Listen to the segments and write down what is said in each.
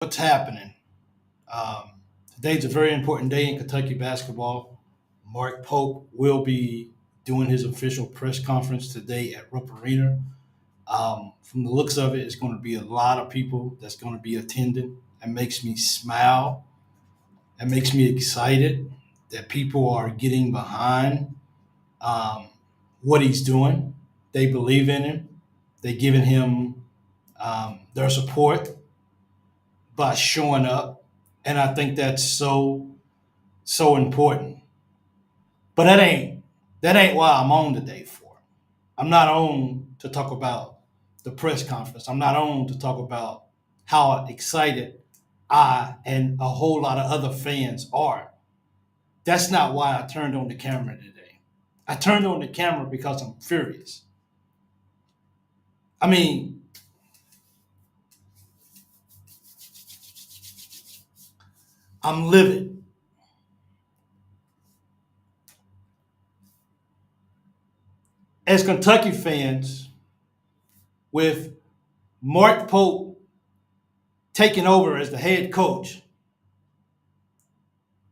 What's happening? Today's a very important day in Kentucky basketball. Mark Pope will be doing his official press conference today at Rupp Arena. From the looks of it, it's going to be a lot of people that's going to be attending. That makes me smile. That makes me excited that people are getting behind um, what he's doing. They believe in him. They're giving him their support by showing up. And I think that's so important. But that ain't why I'm on today for. I'm not on to talk about the press conference. I'm not on to talk about how excited I and a whole lot of other fans are. That's not why I turned on the camera today. I turned on the camera because I'm furious. I mean, I'm livid. As Kentucky fans, with Mark Pope taking over as the head coach,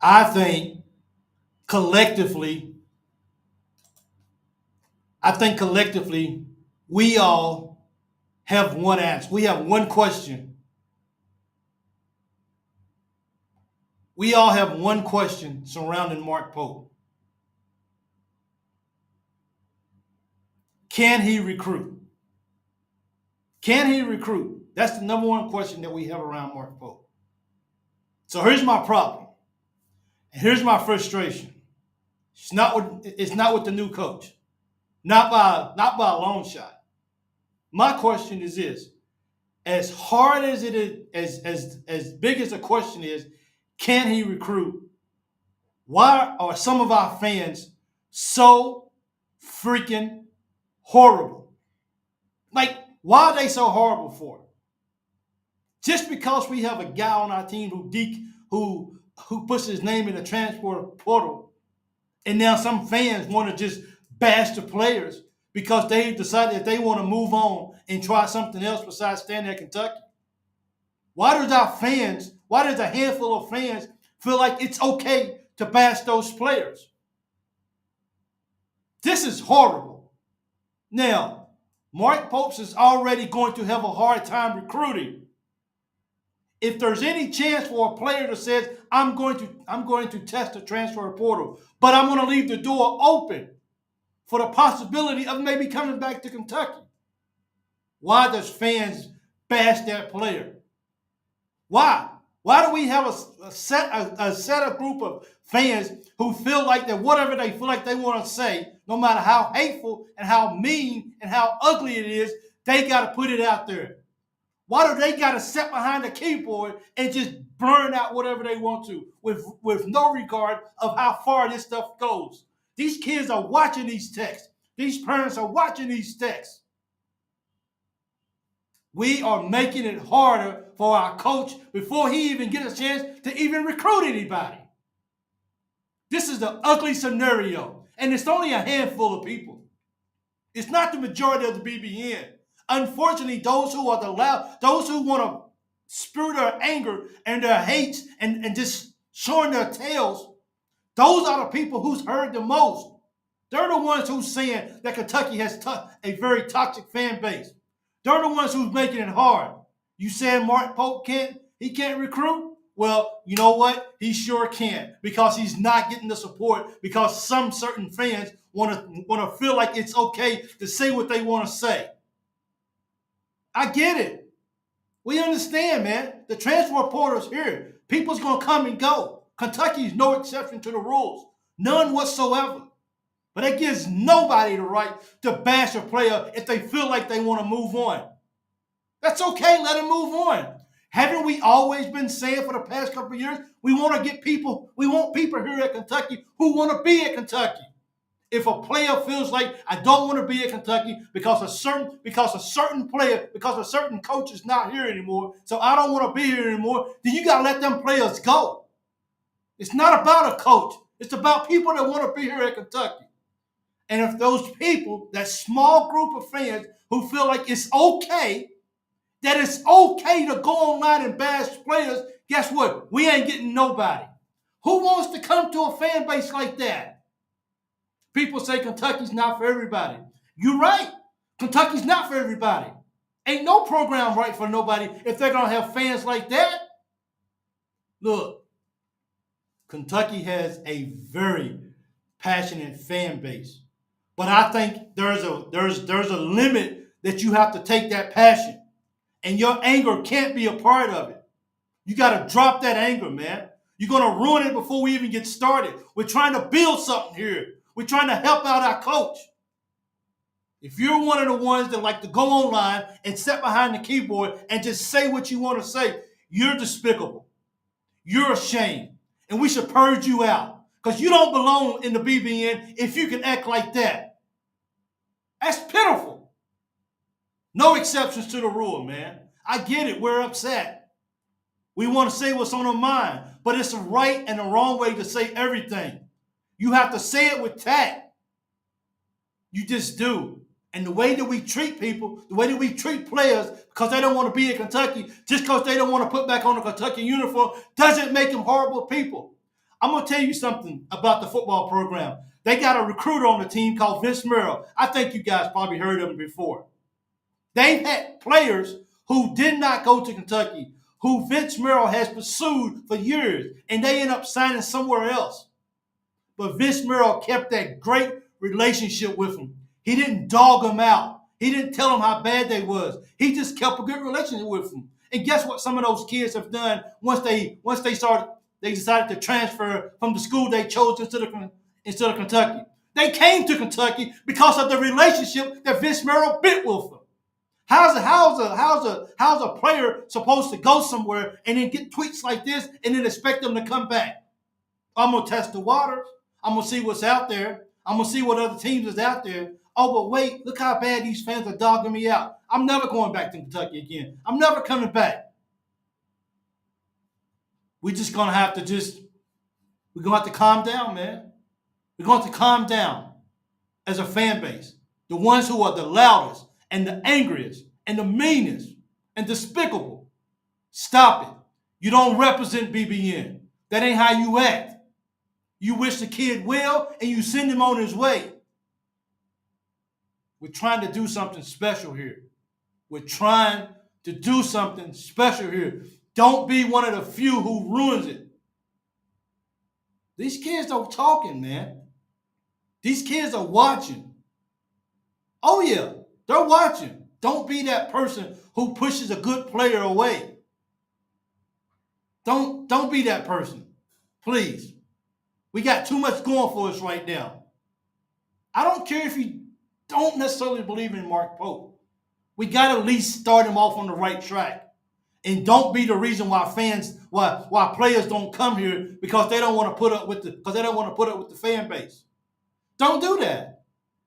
I think collectively, we all have one answer. We have one question. We all have one question surrounding Mark Pope. Can he recruit? Can he recruit? That's the number one question that we have around Mark Pope. So here's my problem. And here's my frustration. It's not with the new coach. Not by a long shot. My question is this: as hard as it is, as big as the question is, can he recruit? Why are some of our fans so freaking horrible? Like, why are they so horrible for? Just because we have a guy on our team who puts his name in the transport portal, and now some fans want to just bash the players because they decided that they want to move on and try something else besides staying at Kentucky. Why does a handful of fans feel like it's okay to bash those players? This is horrible. Now, Mark Popes is already going to have a hard time recruiting. If there's any chance for a player that says, I'm going to test the transfer portal, but I'm going to leave the door open for the possibility of maybe coming back to Kentucky, why does fans bash that player? Why? Why do we have a set of group of fans who feel like that whatever they feel like they want to say, no matter how hateful and how mean and how ugly it is, they got to put it out there? Why do they got to sit behind a keyboard and just burn out whatever they want to with no regard of how far this stuff goes? These kids are watching these texts. These parents are watching these texts. We are making it harder for our coach before he even gets a chance to even recruit anybody. This is the ugly scenario, and it's only a handful of people. It's not the majority of the BBN. Unfortunately, those who want to spew their anger and their hate and just showing their tails, those are the people who's heard the most. They're the ones who's saying that Kentucky has a very toxic fan base. They're the ones who's making it hard. You saying Mark Pope can't recruit? Well, you know what? He sure can, because he's not getting the support because some certain fans want to feel like it's okay to say what they want to say. I get it. We understand, man. The transfer portal's here. People's going to come and go. Kentucky's no exception to the rules. None whatsoever. But that gives nobody the right to bash a player if they feel like they want to move on. That's okay. Let them move on. Haven't we always been saying for the past couple of years, we want people here at Kentucky who want to be at Kentucky? If a player feels like I don't want to be at Kentucky because a certain coach is not here anymore, so I don't want to be here anymore, then you got to let them players go. It's not about a coach. It's about people that want to be here at Kentucky. And if those people, that small group of fans who feel like it's okay that it's okay to go online and bash players, guess what? We ain't getting nobody. Who wants to come to a fan base like that? People say Kentucky's not for everybody. You're right. Kentucky's not for everybody. Ain't no program right for nobody if they're going to have fans like that. Look, Kentucky has a very passionate fan base. But I think there's a limit that you have to take that passion. And your anger can't be a part of it. You got to drop that anger, man. You're going to ruin it before we even get started. We're trying to build something here. We're trying to help out our coach. If you're one of the ones that like to go online and sit behind the keyboard and just say what you want to say, you're despicable. You're ashamed. And we should purge you out. Because you don't belong in the BBN if you can act like that. That's pitiful. No exceptions to the rule, man. I get it. We're upset. We want to say what's on our mind. But it's a right and a wrong way to say everything. You have to say it with tact. You just do. And the way that we treat people, the way that we treat players, because they don't want to be in Kentucky, just because they don't want to put back on a Kentucky uniform, doesn't make them horrible people. I'm going to tell you something about the football program. They got a recruiter on the team called Vince Merrill. I think you guys probably heard of him before. They've had players who did not go to Kentucky, who Vince Merrill has pursued for years, and they end up signing somewhere else. But Vince Merrill kept that great relationship with them. He didn't dog them out. He didn't tell them how bad they was. He just kept a good relationship with them. And guess what some of those kids have done once they decided to transfer from the school they chose instead of Kentucky. They came to Kentucky because of the relationship that Vince Merrill built with them. How's a player supposed to go somewhere and then get tweets like this and then expect them to come back? I'm gonna test the waters. I'm gonna see what's out there. I'm gonna see what other teams is out there. Oh, but wait, look how bad these fans are dogging me out. I'm never going back to Kentucky again. I'm never coming back. We're gonna have to calm down, man. We're going to have to calm down as a fan base. The ones who are the loudest and the angriest and the meanest and despicable. Stop it. You don't represent BBN. That ain't how you act. You wish the kid well and you send him on his way. We're trying to do something special here. We're trying to do something special here. Don't be one of the few who ruins it. These kids are talking, man. These kids are watching. Oh, yeah, they're watching. Don't be that person who pushes a good player away. Don't be that person. Please. We got too much going for us right now. I don't care if you don't necessarily believe in Mark Pope. We got to at least start him off on the right track. And don't be the reason why players don't come here because they don't want to put up with the fan base. Don't do that.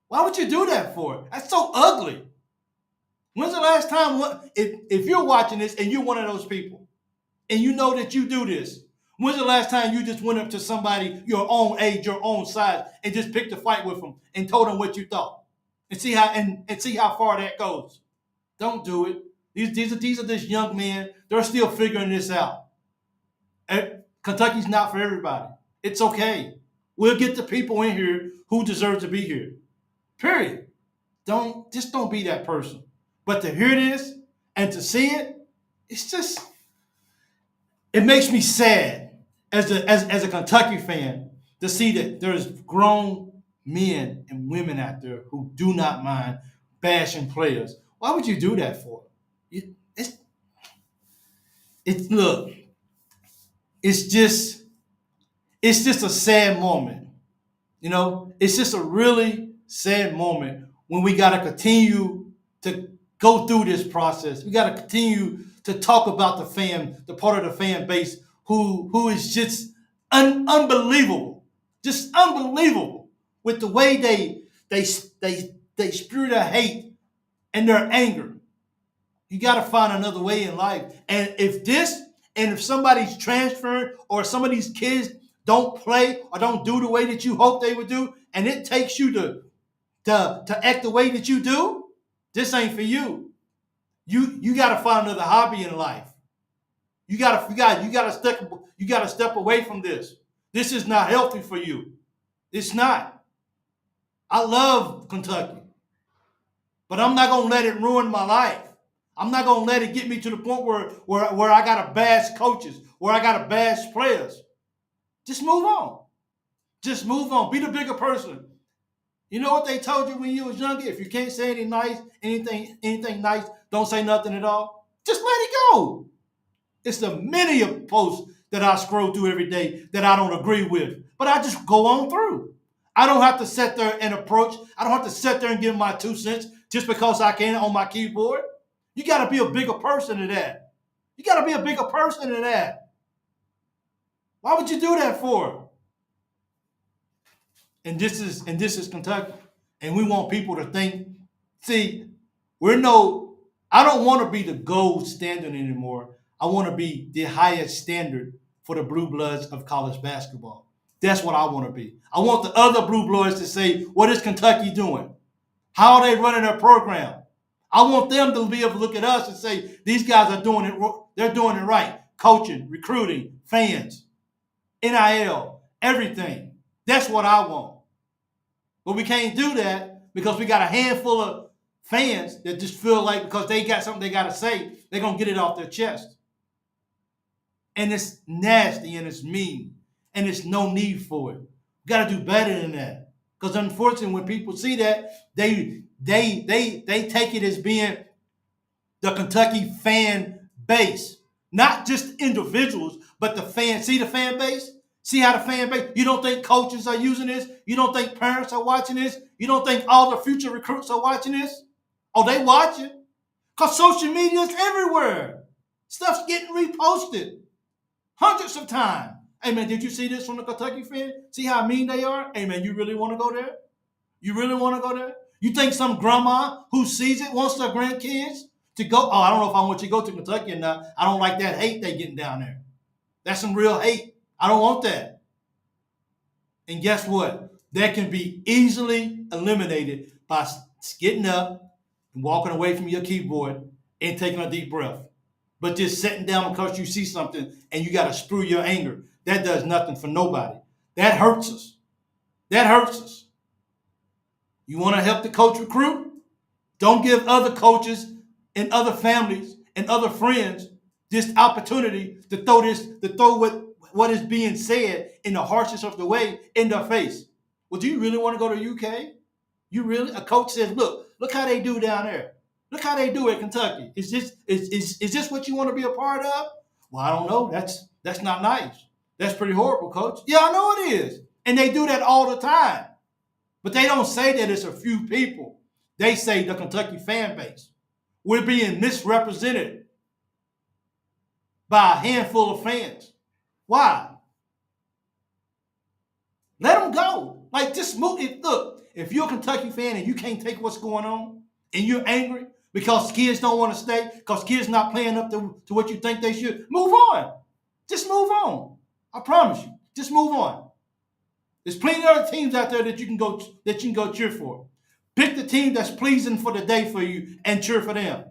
Why would you do that for? That's so ugly. When's the last time, if you're watching this and you're one of those people and you know that you do this, when's the last time you just went up to somebody your own age, your own size, and just picked a fight with them and told them what you thought and see how far that goes? Don't do it. These are just young men. They're still figuring this out. Kentucky's not for everybody. It's okay. We'll get the people in here who deserve to be here. Period. Don't be that person. But to hear this and to see it, it makes me sad as a Kentucky fan to see that there's grown men and women out there who do not mind bashing players. Why would you do that for? It's just a sad moment. You know, it's just a really sad moment when we got to continue to go through this process. We got to continue to talk about the part of the fan base who is just unbelievable, just unbelievable with the way they spew their hate and their anger. You got to find another way in life. And if somebody's transferring or some of these kids don't play or don't do the way that you hope they would do, and it takes you to act the way that you do, this ain't for you. You got to find another hobby in life. You gotta step away from this. This is not healthy for you. It's not. I love Kentucky, but I'm not gonna let it ruin my life. I'm not gonna let it get me to the point where I gotta bash coaches, where I gotta bash players. Just move on. Just move on. Be the bigger person. You know what they told you when you was younger? If you can't say anything nice, don't say nothing at all. Just let it go. It's the many of posts that I scroll through every day that I don't agree with. But I just go on through. I don't have to sit there and approach. I don't have to sit there and give my 2 cents just because I can on my keyboard. You got to be a bigger person than that. You got to be a bigger person than that. Why would you do that for? And this is Kentucky. And we want people to think, see, I don't want to be the gold standard anymore. I want to be the highest standard for the blue bloods of college basketball. That's what I want to be. I want the other blue bloods to say, what is Kentucky doing? How are they running their program? I want them to be able to look at us and say, these guys are doing it. They're doing it right. Coaching, recruiting, fans, NIL, everything. That's what I want. But we can't do that because we got a handful of fans that just feel like because they got something they got to say, they're going to get it off their chest. And it's nasty and it's mean and it's no need for it. We got to do better than that. Because unfortunately, when people see that, they take it as being the Kentucky fan base. Not just individuals, but the fan. See the fan base? See how the fan base, you don't think coaches are using this? You don't think parents are watching this? You don't think all the future recruits are watching this? Oh, they watch it. Because social media is everywhere. Stuff's getting reposted hundreds of times. Hey, man, did you see this from the Kentucky fan? See how mean they are? Hey, man, you really want to go there? You really want to go there? You think some grandma who sees it wants their grandkids to go? Oh, I don't know if I want you to go to Kentucky or not. I don't like that hate they getting down there. That's some real hate. I don't want that. And guess what? That can be easily eliminated by getting up and walking away from your keyboard and taking a deep breath. But just sitting down because you see something and you got to sprue your anger. That does nothing for nobody. That hurts us. That hurts us. You want to help the coach recruit? Don't give other coaches and other families and other friends this opportunity to throw what is being said in the harshest of the way in their face. Well, do you really want to go to UK? You really? A coach says, look how they do down there. Look how they do at Kentucky. Is this what you want to be a part of? Well, I don't know. That's not nice. That's pretty horrible, coach. Yeah, I know it is. And they do that all the time. But they don't say that it's a few people. They say the Kentucky fan base. We're being misrepresented by a handful of fans. Why? Let them go. Like, just move it. Look, if you're a Kentucky fan and you can't take what's going on and you're angry because kids don't want to stay, because kids not playing up to what you think they should, move on. Just move on. I promise you. Just move on. There's plenty of other teams out there that you can go cheer for. Pick the team that's pleasing for the day for you and cheer for them.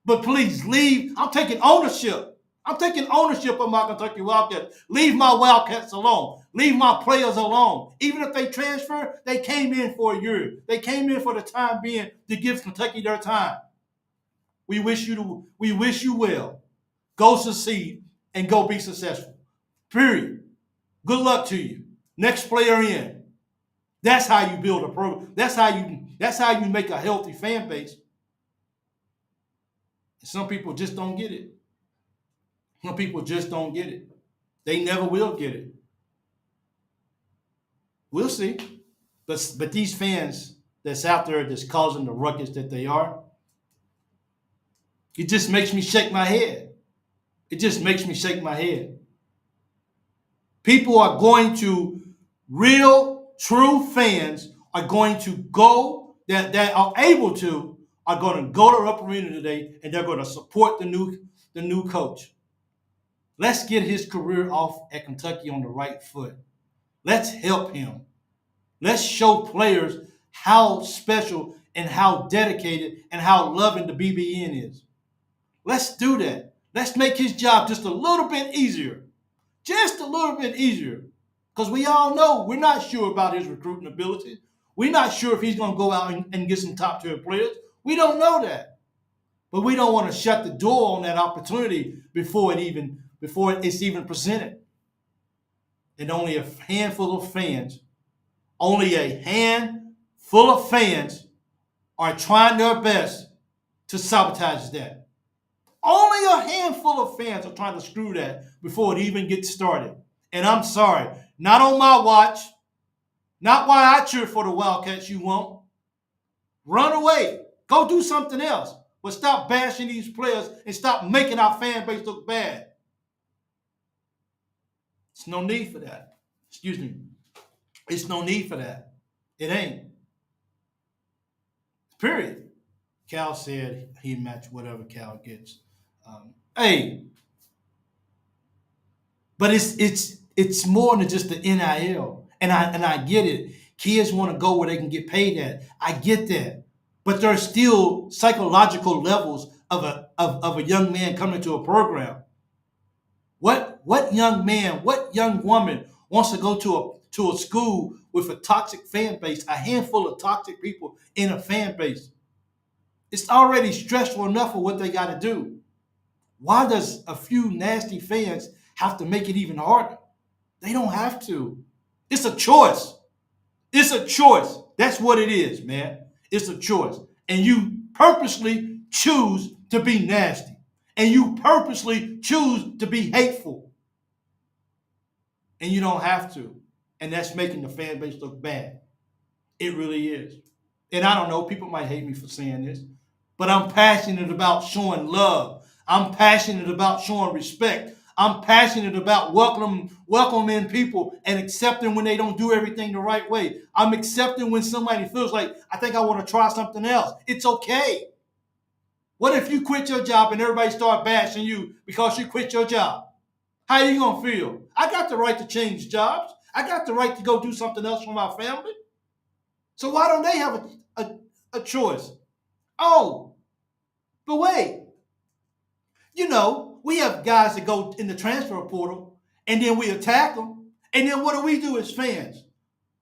But please leave. I'm taking ownership. I'm taking ownership of my Kentucky Wildcats. Leave my Wildcats alone. Leave my players alone. Even if they transfer, they came in for a year. They came in for the time being to give Kentucky their time. We wish you well. Go succeed and go be successful. Period. Good luck to you. Next player in. That's how you build a program. That's how you make a healthy fan base. Some people just don't get it. Some people just don't get it. They never will get it. We'll see. But these fans that's out there that's causing the ruckus that they are, it just makes me shake my head. It just makes me shake my head. People are going to, real, true fans are going to go, that are able to, are going to go to Upper Arena today and they're going to support the new coach. Let's get his career off at Kentucky on the right foot. Let's help him. Let's show players how special and how dedicated and how loving the BBN is. Let's do that. Let's make his job just a little bit easier. Just a little bit easier. Because we all know we're not sure about his recruiting ability. We're not sure if he's going to go out and get some top tier players. We don't know that. But we don't want to shut the door on that opportunity before it's even presented. And only a handful of fans are trying their best to sabotage that. Only a handful of fans are trying to screw that before it even gets started. And I'm sorry, not on my watch, not while I cheer for the Wildcats, you won't. Run away. Go do something else. But stop bashing these players and stop making our fan base look bad. There's no need for that. Excuse me. It's no need for that. It ain't. Period. Cal said he matched whatever Cal gets. Hey, but it's more than just the NIL, and I get it. Kids want to go where they can get paid at. I get that, but there's still psychological levels of a young man coming to a program. What young man, what young woman wants to go to a school with a toxic fan base, a handful of toxic people in a fan base? It's already stressful enough for what they got to do. Why does a few nasty fans have to make it even harder? They don't have to. It's a choice. It's a choice. That's what it is, man. It's a choice. And you purposely choose to be nasty. And you purposely choose to be hateful. And you don't have to. And that's making the fan base look bad. It really is. And I don't know, people might hate me for saying this, but I'm passionate about showing love. I'm passionate about showing respect. I'm passionate about welcoming people and accepting when they don't do everything the right way. I'm accepting when somebody feels like, I think I want to try something else. It's okay. What if you quit your job and everybody start bashing you because you quit your job? How are you going to feel? I got the right to change jobs. I got the right to go do something else for my family. So why don't they have a choice? Oh, but wait. You know, we have guys that go in the transfer portal and then we attack them. And then what do we do as fans?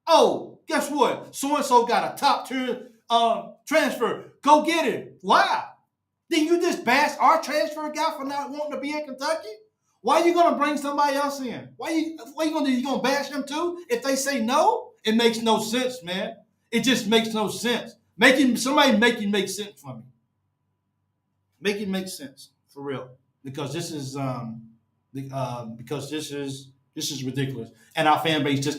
Oh, guess what? So-and-so got a top tier transfer. Go get him. Why? Then you just bash our transfer guy for not wanting to be in Kentucky? Why are you going to bring somebody else in? What are you going to do? You going to bash them too? If they say no, it makes no sense, man. It just makes no sense. Somebody make it make sense for me. Make it make sense. For real, because this is ridiculous, and our fan base has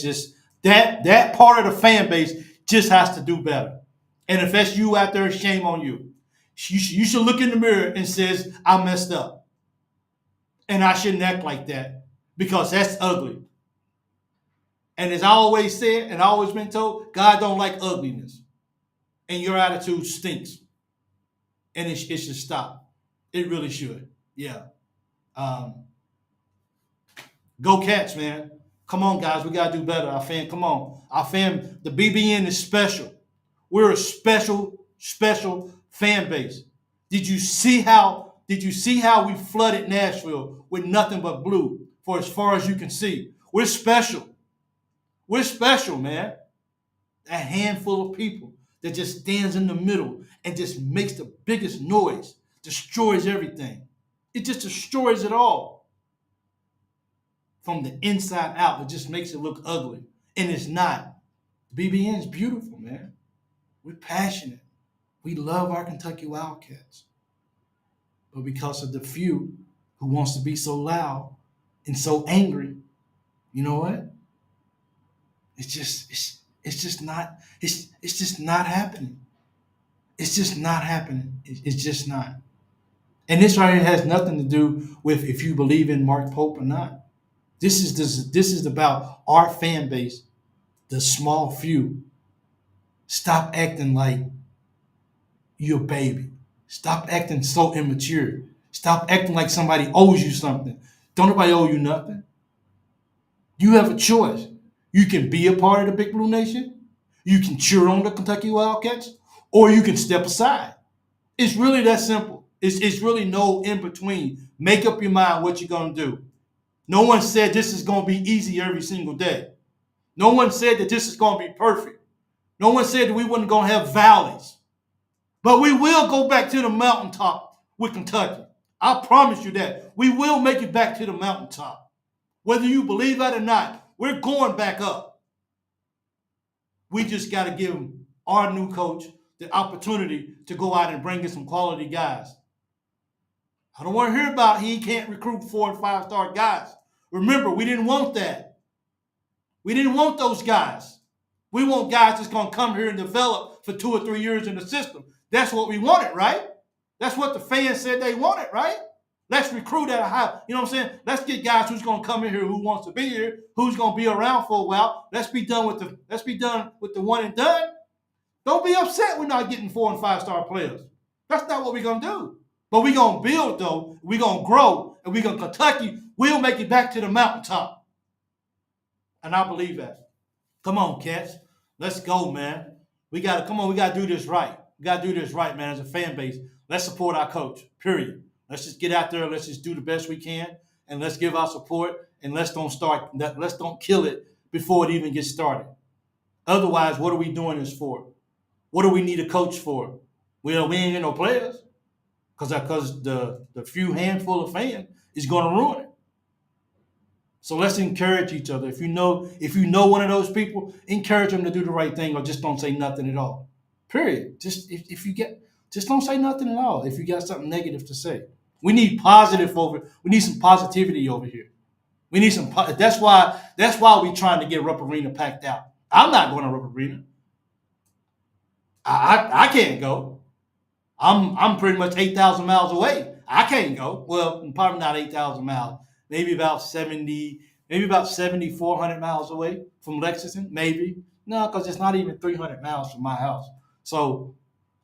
just that part of the fan base just has to do better. And if that's you out there, shame on you. You should look in the mirror and says, I messed up, and I shouldn't act like that because that's ugly. And as I always said, and I always been told, God don't like ugliness, and your attitude stinks. And it should stop. It really should. Yeah. Go Cats, man. Come on, guys. We got to do better. Come on. The BBN is special. We're a special, special fan base. Did you see how we flooded Nashville with nothing but blue for as far as you can see? We're special. We're special, man. A handful of people that just stands in the middle and just makes the biggest noise, destroys everything. It just destroys it all. From the inside out, it just makes it look ugly. And it's not. BBN is beautiful, man. We're passionate. We love our Kentucky Wildcats. But because of the few who wants to be so loud and so angry, you know what? It's just not happening. It's just not happening. It's just not. And this right here has nothing to do with if you believe in Mark Pope or not. This is about our fan base, the small few. Stop acting like you're a baby. Stop acting so immature. Stop acting like somebody owes you something. Don't nobody owe you nothing. You have a choice. You can be a part of the Big Blue Nation. You can cheer on the Kentucky Wildcats, or you can step aside. It's really that simple. It's really no in between. Make up your mind what you're going to do. No one said this is going to be easy every single day. No one said that this is going to be perfect. No one said that we wasn't going to have valleys. But we will go back to the mountaintop with Kentucky. I promise you that. We will make it back to the mountaintop. Whether you believe that or not, we're going back up. We just got to give our new coach the opportunity to go out and bring in some quality guys. I don't want to hear about he can't recruit 4 and 5-star guys. Remember, we didn't want that. We didn't want those guys. We want guys that's going to come here and develop for 2 or 3 years in the system. That's what we wanted, right? That's what the fans said they wanted, right? Let's recruit at a high, you know what I'm saying? Let's get guys who's going to come in here, who wants to be here, who's going to be around for a while. Let's be done with the one and done. Don't be upset we're not getting 4 and 5-star players. That's not what we're going to do. But we're going to build, though. We're going to grow. And we're going to Kentucky. We'll make it back to the mountaintop. And I believe that. Come on, Cats. Let's go, man. We got to do this right. We got to do this right, man, as a fan base. Let's support our coach, period. Let's just get out there. Let's just do the best we can. And let's give our support. And let's don't kill it before it even gets started. Otherwise, what are we doing this for? What do we need a coach for? Well, we ain't get no players. Because the few handful of fans is going to ruin it. So let's encourage each other. If you know one of those people, encourage them to do the right thing, or just don't say nothing at all. Period. Just don't say nothing at all. If you got something negative to say, we need we need some positivity over here. We need some. That's why we trying to get Rupp Arena packed out. I'm not going to Rupp Arena. I can't go. I'm pretty much 8,000 miles away. I can't go. Well, probably not 8,000 miles. Maybe about 7,400 miles away from Lexington. Maybe. No, because it's not even 300 miles from my house. So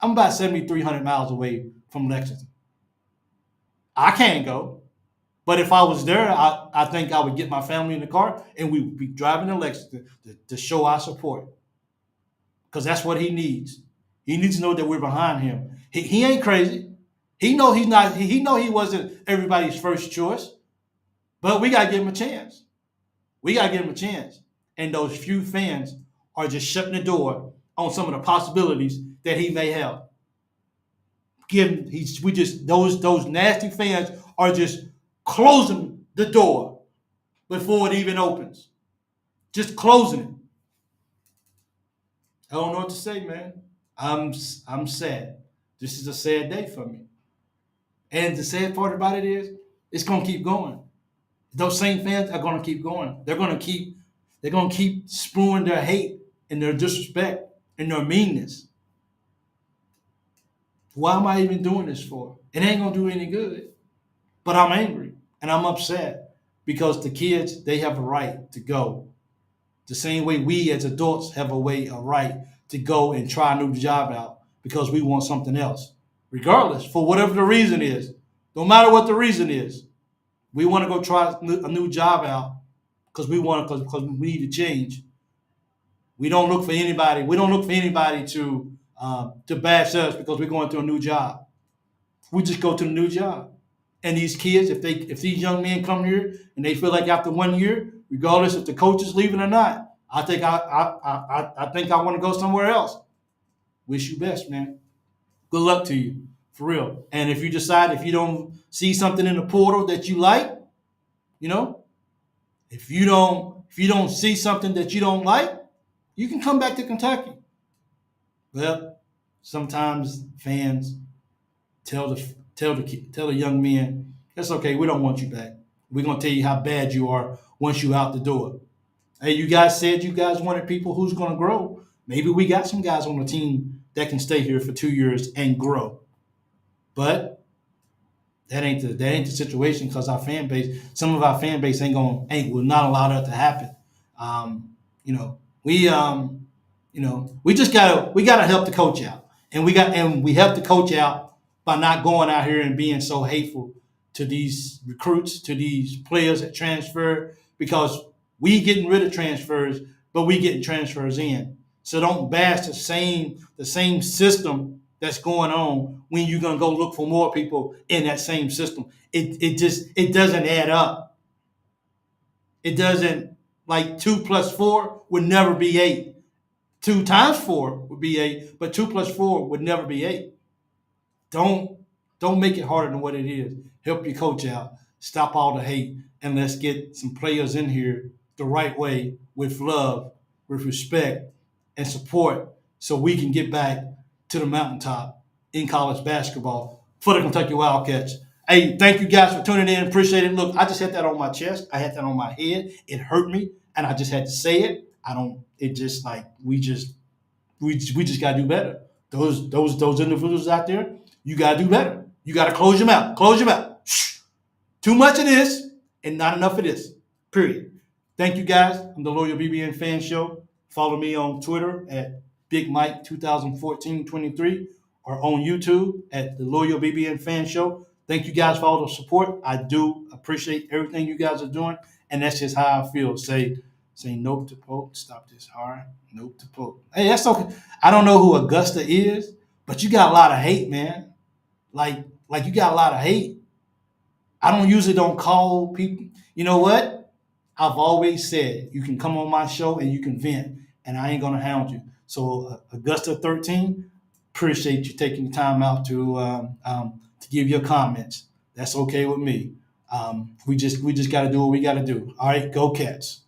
I'm about 7,300 miles away from Lexington. I can't go. But if I was there, I think I would get my family in the car and we would be driving to Lexington to show our support. Because that's what he needs. He needs to know that we're behind him. He ain't crazy. He know he's not. He know he wasn't everybody's first choice. But we gotta give him a chance. We gotta give him a chance. And those few fans are just shutting the door on some of the possibilities that he may have. Those nasty fans are just closing the door before it even opens. Just closing it. I don't know what to say, man. I'm sad. This is a sad day for me. And the sad part about it is, it's gonna keep going. Those same fans are gonna keep going. They're gonna keep spewing their hate and their disrespect and their meanness. Why am I even doing this for? It ain't gonna do any good. But I'm angry and I'm upset because the kids, they have a right to go. The same way we as adults have a right to go and try a new job out because we want something else. Regardless, for whatever the reason is, no matter what the reason is, we want to go try a new job out because we need to change. We don't look for anybody. We don't look for anybody to bash us because we're going to a new job. We just go to the new job. And these kids, if these young men come here and they feel like after 1 year, regardless if the coach is leaving or not, I think I want to go somewhere else. Wish you best, man. Good luck to you, for real. And if you decide, if you don't see something in the portal that you like, if you don't see something that you don't like, you can come back to Kentucky. Well, sometimes fans tell the young men, that's okay, we don't want you back. We're gonna tell you how bad you are once you out the door. Hey, you guys said you guys wanted people who's gonna grow. Maybe we got some guys on the team that can stay here for 2 years and grow. But that ain't the situation because some of our fan base will not allow that to happen. We gotta help the coach out, and we help the coach out by not going out here and being so hateful to these recruits, to these players that transfer, because we getting rid of transfers, but we getting transfers in. So don't bash the same system that's going on when you're gonna go look for more people in that same system. It doesn't add up. It doesn't, like 2 plus 4 would never be 8. 2 times 4 would be 8, but 2 plus 4 would never be 8. Don't don't make it harder than what it is. Help your coach out. Stop all the hate, and let's get some players in here the right way, with love, with respect, and support, so we can get back to the mountaintop in college basketball for the Kentucky Wildcats. Hey, thank you guys for tuning in. Appreciate it. Look, I just had that on my chest. I had that on my head. It hurt me, and I just had to say it. I don't. It just like we just gotta do better. Those individuals out there, you gotta do better. You gotta close your mouth. Close your mouth. Shh. Too much of this and not enough of this. Period. Thank you guys. I'm the Loyal BBN Fan Show. Follow me on Twitter at Big Mike 2014-23 or on YouTube at the Loyal BBN Fan Show. Thank you guys for all the support. I do appreciate everything you guys are doing, and that's just how I feel. Say nope to Pope. Stop this hard. Nope to Pope. Hey, that's okay. I don't know who Augusta is, but you got a lot of hate, man. Like you got a lot of hate. I don't call people. You know what? I've always said you can come on my show and you can vent, and I ain't gonna hound you. So Augusta 13, appreciate you taking the time out to give your comments. That's okay with me. We just got to do what we got to do. All right, go Cats.